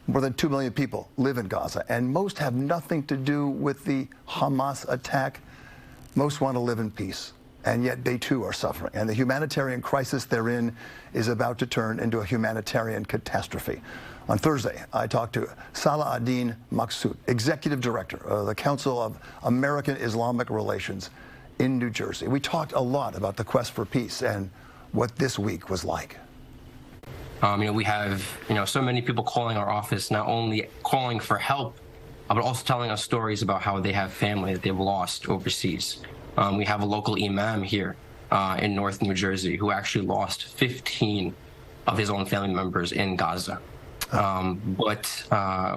More than 2 million people live in Gaza, and most have nothing to do with the Hamas attack. Most want to live in peace, and yet they too are suffering. And the humanitarian crisis they're in is about to turn into a humanitarian catastrophe. On Thursday, I talked to Salah ad-Din Maksud, Executive Director of the Council of American Islamic Relations in New Jersey. We talked a lot about the quest for peace and what this week was like. We have, so many people calling our office, not only calling for help, but also telling us stories about how they have family that they've lost overseas. We have a local imam here in North New Jersey who actually lost 15 of his own family members in Gaza. But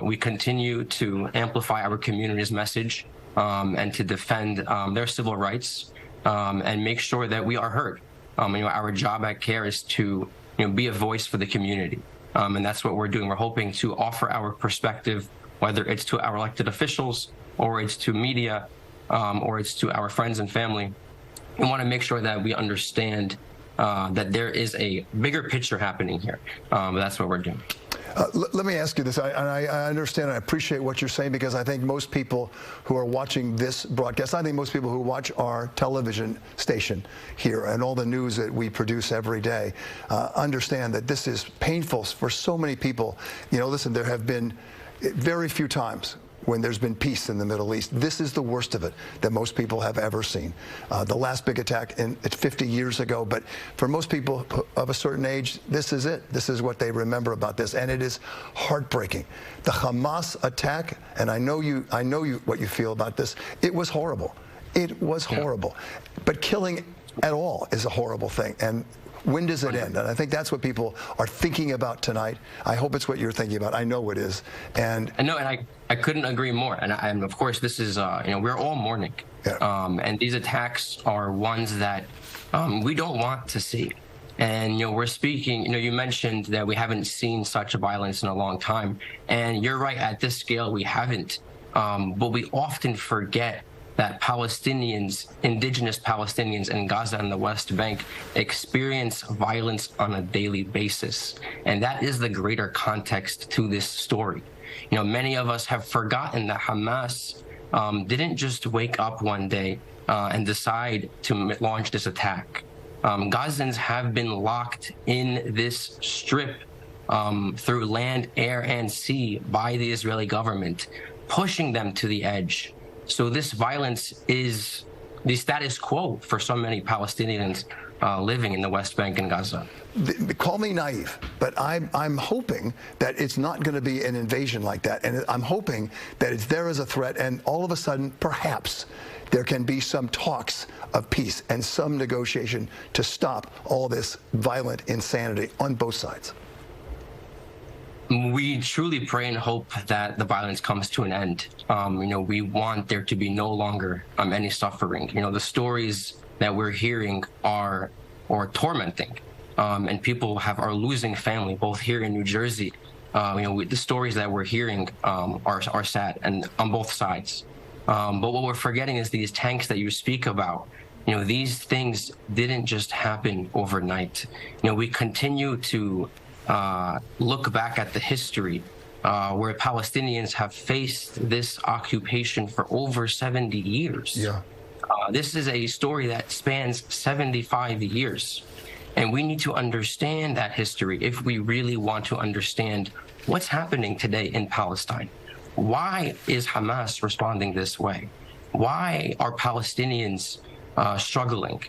we continue to amplify our community's message and to defend their civil rights and make sure that we are heard. Our job at CAIR is to be a voice for the community. And that's what we're doing. We're hoping to offer our perspective, whether it's to our elected officials or it's to media or it's to our friends and family. We want to make sure that we understand that there is a bigger picture happening here. That's what we're doing. Let me ask you this. I understand and I appreciate what you're saying, because I think most people who are watching this broadcast, I think most people who watch our television station here and all the news that we produce every day understand that this is painful for so many people. Listen, there have been very few times when there's been peace in the Middle East. This is the worst of it that most people have ever seen. The last big attack it's 50 years ago, but for most people of a certain age, this is it. This is what they remember about this, and it is heartbreaking. The Hamas attack, and I know what you feel about this. It was horrible. It was horrible. But killing at all is a horrible thing. And when does it end? And I think that's what people are thinking about tonight. I hope it's what you're thinking about. I know it is. And I couldn't agree more. And of course, this is, we're all mourning. Yeah. And these attacks are ones that we don't want to see. And, we're speaking, you mentioned that we haven't seen such violence in a long time. And you're right, at this scale, we haven't. But we often forget that indigenous Palestinians in Gaza and the West Bank experience violence on a daily basis. And that is the greater context to this story. Many of us have forgotten that Hamas didn't just wake up one day and decide to launch this attack. Gazans have been locked in this strip through land, air, and sea by the Israeli government, pushing them to the edge. So this violence is the status quo for so many Palestinians living in the West Bank and Gaza. Call me naive, but I'm hoping that it's not going to be an invasion like that. And I'm hoping that it's there as a threat, and all of a sudden, perhaps, there can be some talks of peace and some negotiation to stop all this violent insanity on both sides. We truly pray and hope that the violence comes to an end. We want there to be no longer any suffering. The stories that we're hearing are tormenting, and people are losing family, both here in New Jersey. The stories that we're hearing are sad, and on both sides. But what we're forgetting is these tanks that you speak about. These things didn't just happen overnight. We continue to look back at the history where Palestinians have faced this occupation for over 70 years. Yeah. This is a story that spans 75 years. And we need to understand that history if we really want to understand what's happening today in Palestine. Why is Hamas responding this way? Why are Palestinians struggling?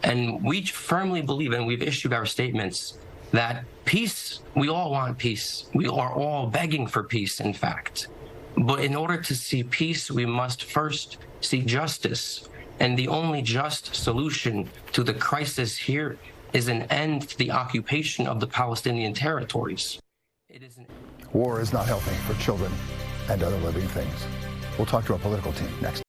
And we firmly believe, and we've issued our statements, that peace, we all want peace. We are all begging for peace, in fact. But in order to see peace, we must first see justice. And the only just solution to the crisis here is an end to the occupation of the Palestinian territories. War is not healthy for children and other living things. We'll talk to our political team next.